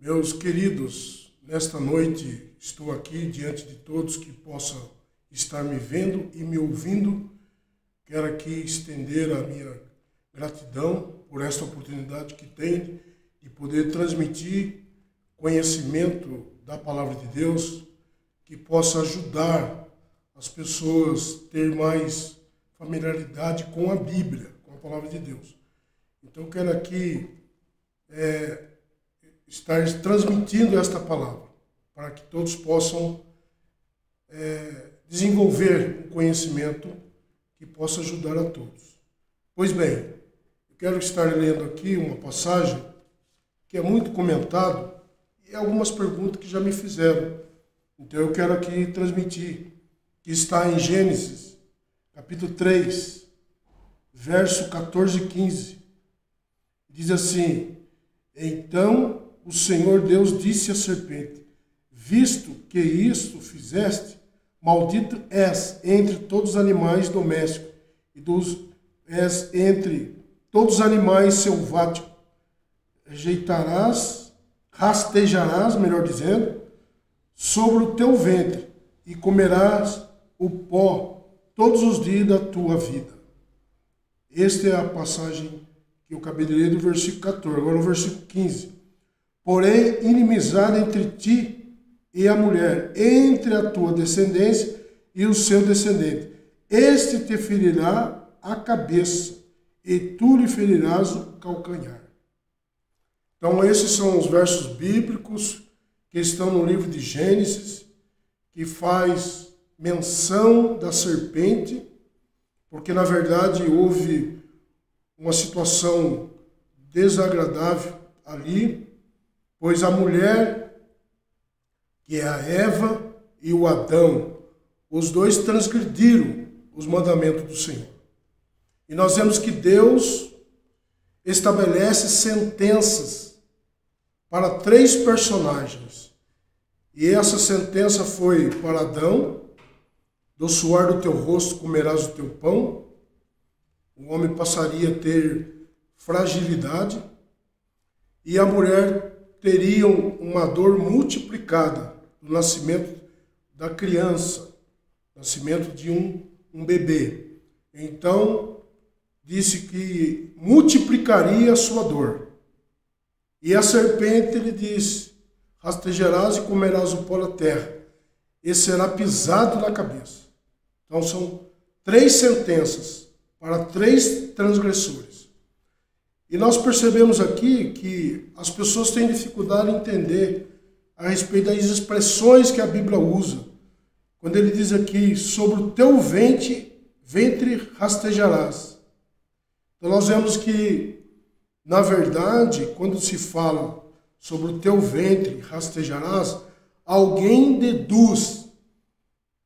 Meus queridos, nesta noite estou aqui diante de todos que possam estar me vendo e me ouvindo. Quero aqui estender a minha gratidão por esta oportunidade que tenho de poder transmitir conhecimento da Palavra de Deus, que possa ajudar as pessoas a ter mais familiaridade com a Bíblia, com a Palavra de Deus. Então quero aqui estar transmitindo esta palavra, para que todos possam desenvolver um conhecimento que possa ajudar a todos. Pois bem, eu quero estar lendo aqui uma passagem que é muito comentado e algumas perguntas que já me fizeram. Então eu quero aqui transmitir, que está em Gênesis, capítulo 3, verso 14 e 15. Diz assim: Então o Senhor Deus disse à serpente: Visto que isto fizeste, maldito és entre todos os animais domésticos és entre todos os animais selváticos. Rastejarás, melhor dizendo, sobre o teu ventre e comerás o pó todos os dias da tua vida. Esta é a passagem que eu acabei de ler do versículo 14. Agora no versículo 15. Porém, inimizade entre ti e a mulher, entre a tua descendência e o seu descendente. Este te ferirá a cabeça, e tu lhe ferirás o calcanhar. Então, esses são os versos bíblicos que estão no livro de Gênesis, que faz menção da serpente, porque, na verdade, houve uma situação desagradável ali, pois a mulher, que é a Eva, e o Adão, os dois transgrediram os mandamentos do Senhor. E nós vemos que Deus estabelece sentenças para 3 personagens. E essa sentença foi para Adão: do suor do teu rosto comerás o teu pão. O homem passaria a ter fragilidade. E a mulher teria uma dor multiplicada no nascimento da criança, nascimento de um bebê. Então, disse que multiplicaria a sua dor. E a serpente lhe disse: rastejarás e comerás o pó da terra, e será pisado na cabeça. Então são 3 sentenças para 3 transgressores. E nós percebemos aqui que as pessoas têm dificuldade em entender a respeito das expressões que a Bíblia usa. Quando ele diz aqui: sobre o teu ventre rastejarás. Então nós vemos que, na verdade, quando se fala sobre o teu ventre rastejarás, alguém deduz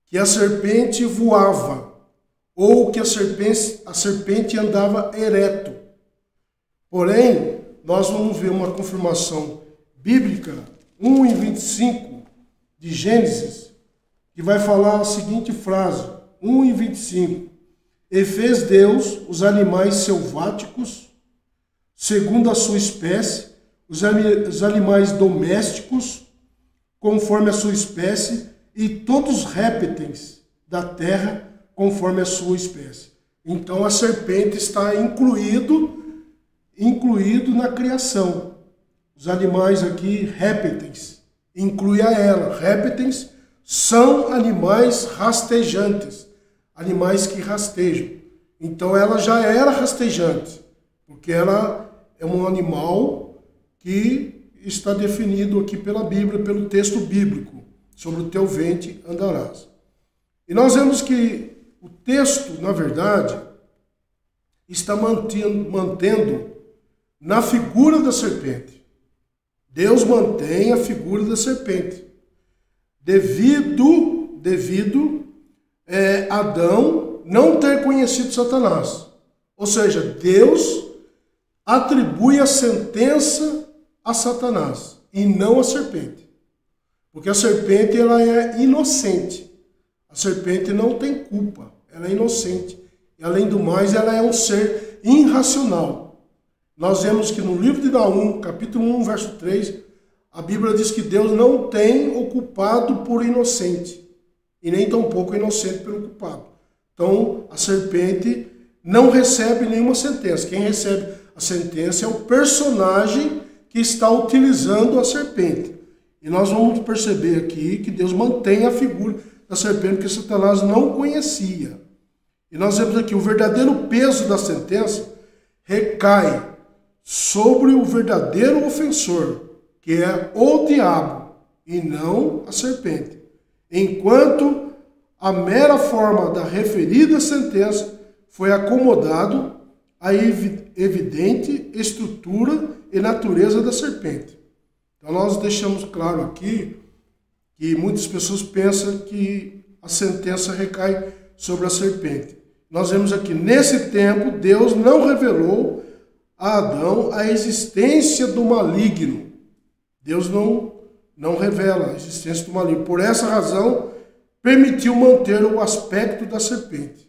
que a serpente voava, ou que a serpente andava ereto. Porém, nós vamos ver uma confirmação bíblica, 1:25 de Gênesis, que vai falar a seguinte frase, 1:25. E fez Deus os animais selváticos, segundo a sua espécie, os animais domésticos, conforme a sua espécie, e todos os répteis da terra, conforme a sua espécie. Então a serpente está incluído na criação. Os animais aqui, répteis, inclui a ela. Répteis são animais rastejantes, animais que rastejam. Então ela já era rastejante, porque ela é um animal que está definido aqui pela Bíblia, pelo texto bíblico. Sobre o teu ventre andarás. E nós vemos que o texto, na verdade, está mantendo na figura da serpente. Deus mantém a figura da serpente. Devido Adão não ter conhecido Satanás. Ou seja, Deus atribui a sentença a Satanás e não a serpente. Porque a serpente, ela é inocente. A serpente não tem culpa. Ela é inocente. E, além do mais, ela é um ser irracional. Nós vemos que no livro de Naum, capítulo 1, verso 3, a Bíblia diz que Deus não tem o culpado por inocente, e nem tampouco o inocente pelo culpado. Então, a serpente não recebe nenhuma sentença. Quem recebe a sentença é o personagem que está utilizando a serpente. E nós vamos perceber aqui que Deus mantém a figura da serpente que Satanás não conhecia. E nós vemos aqui o verdadeiro peso da sentença recai sobre o verdadeiro ofensor, que é o diabo, e não a serpente. Enquanto a mera forma da referida sentença foi acomodado à evidente estrutura e natureza da serpente. Então nós deixamos claro aqui que muitas pessoas pensam que a sentença recai sobre a serpente. Nós vemos aqui, nesse tempo, Deus não revelou a Adão a existência do maligno. Deus não revela a existência do maligno. Por essa razão, permitiu manter o aspecto da serpente.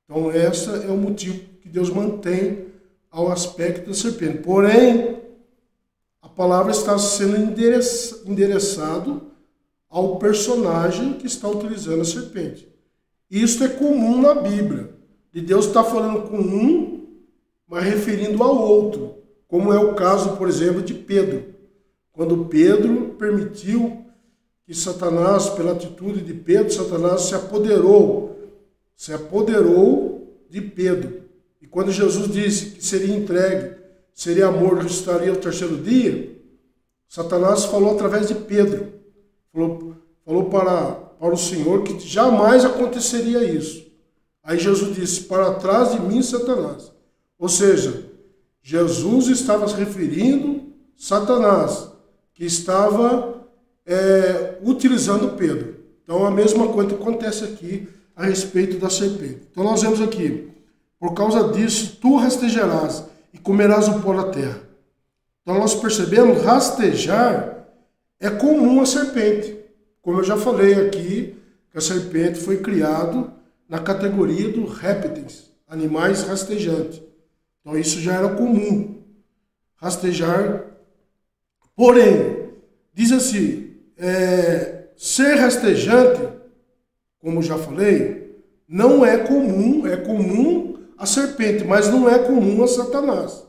Então, esse é o motivo que Deus mantém ao aspecto da serpente. Porém, a palavra está sendo endereçado ao personagem que está utilizando a serpente. Isso é comum na Bíblia. De Deus está falando com um, mas referindo ao outro. Como é o caso, por exemplo, de Pedro. Quando Pedro permitiu que Satanás, pela atitude de Pedro, Satanás se apoderou de Pedro. E quando Jesus disse que seria entregue, seria morto, ressuscitaria ao terceiro dia, Satanás falou através de Pedro. Falou para o Senhor que jamais aconteceria isso. Aí Jesus disse, para trás de mim, Satanás. Ou seja, Jesus estava se referindo a Satanás, que estava utilizando Pedro. Então a mesma coisa acontece aqui a respeito da serpente. Então nós vemos aqui, por causa disso, tu rastejarás e comerás o pó da terra. Então nós percebemos, rastejar é comum à serpente. Como eu já falei aqui, que a serpente foi criado na categoria dos répteis, animais rastejantes. Então isso já era comum, rastejar. Porém, diz assim, ser rastejante, como já falei, não é comum a serpente, mas não é comum a Satanás.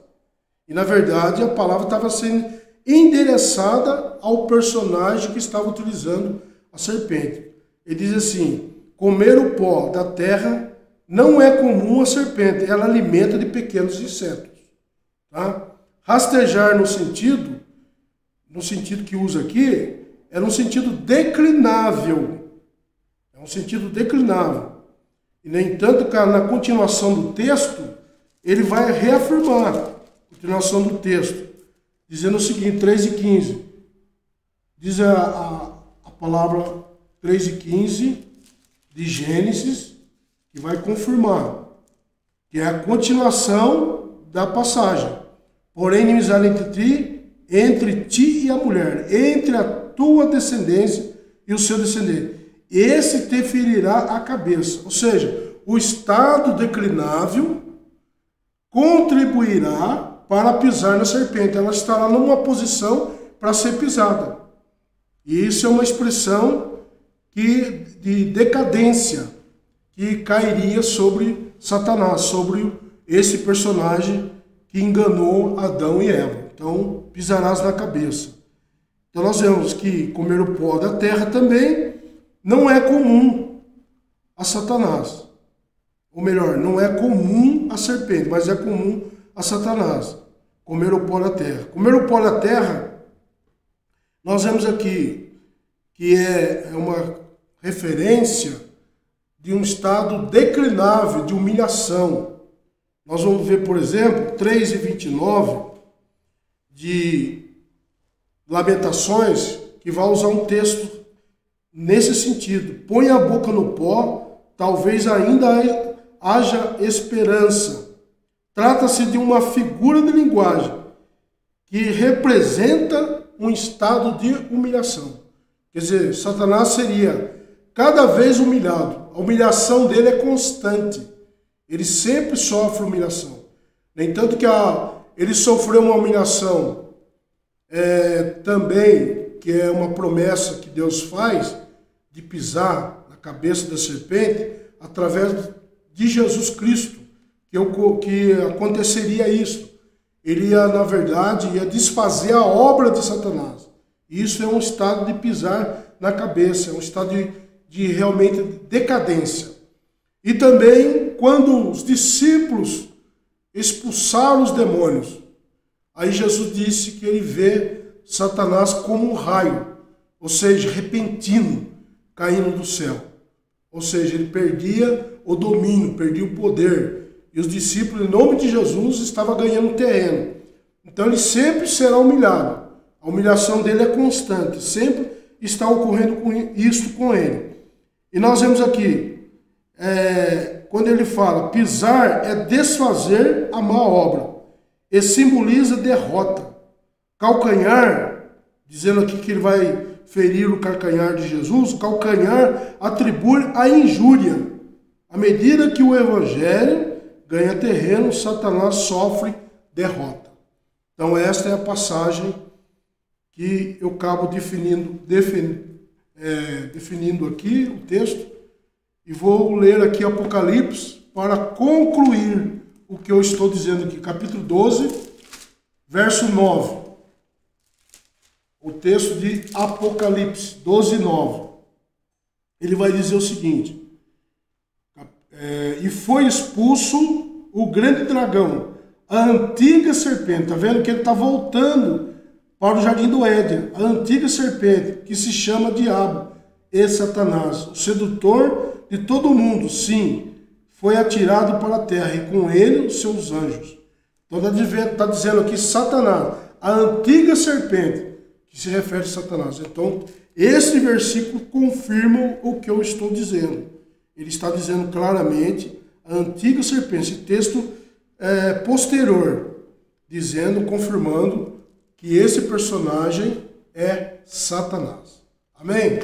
E na verdade a palavra estava sendo endereçada ao personagem que estava utilizando a serpente. Ele diz assim, comer o pó da terra não é comum a serpente, ela alimenta de pequenos insetos. Tá? Rastejar no sentido que usa aqui, é no sentido declinável. É um sentido declinável. E, no entanto, na continuação do texto, ele vai reafirmar a continuação do texto, dizendo o seguinte, 3:15. Diz a palavra 3:15 de Gênesis, que vai confirmar, que é a continuação da passagem. Porém, inimizade entre ti e a mulher, entre a tua descendência e o seu descendente. Esse te ferirá a cabeça. Ou seja, o estado declinável contribuirá para pisar na serpente. Ela estará numa posição para ser pisada. E isso é uma expressão de decadência que cairia sobre Satanás, sobre esse personagem que enganou Adão e Eva. Então, pisarás na cabeça. Então, nós vemos que comer o pó da terra também não é comum a Satanás. Ou melhor, não é comum a serpente, mas é comum a Satanás. Comer o pó da terra. Comer o pó da terra, nós vemos aqui que é uma referência de um estado declinável, de humilhação. Nós vamos ver, por exemplo, 3:29 de Lamentações, que vai usar um texto nesse sentido. Põe a boca no pó, talvez ainda haja esperança. Trata-se de uma figura de linguagem que representa um estado de humilhação. Quer dizer, Satanás seria cada vez humilhado. A humilhação dele é constante. Ele sempre sofre humilhação. Nem tanto que ele sofreu uma humilhação também que é uma promessa que Deus faz de pisar na cabeça da serpente através de Jesus Cristo, que aconteceria isso. Ele ia, na verdade, ia desfazer a obra de Satanás. Isso é um estado de pisar na cabeça, é um estado de realmente decadência. E também quando os discípulos expulsaram os demônios, aí Jesus disse que ele vê Satanás como um raio, ou seja, repentino, caindo do céu. Ou seja, ele perdia o domínio, perdia o poder. E os discípulos, em nome de Jesus, estavam ganhando terreno. Então ele sempre será humilhado. A humilhação dele é constante, sempre está ocorrendo isto com ele. E nós vemos aqui, quando ele fala, pisar é desfazer a má obra, e simboliza derrota. Calcanhar, dizendo aqui que ele vai ferir o calcanhar de Jesus, calcanhar atribui a injúria. À medida que o evangelho ganha terreno, Satanás sofre derrota. Então esta é a passagem que eu acabo definindo aqui o texto, e vou ler aqui Apocalipse para concluir o que eu estou dizendo aqui, capítulo 12, verso 9. O texto de Apocalipse 12, 9. Ele vai dizer o seguinte: e foi expulso o grande dragão, a antiga serpente. Está vendo que ele está voltando para o jardim do Éden, a antiga serpente, que se chama Diabo e Satanás, o sedutor de todo mundo. Sim, foi atirado para a terra, e com ele os seus anjos. Então está dizendo aqui Satanás, a antiga serpente, que se refere a Satanás. Então, esse versículo confirma o que eu estou dizendo. Ele está dizendo claramente a antiga serpente. Esse texto posterior, dizendo, confirmando que esse personagem é Satanás. Amém?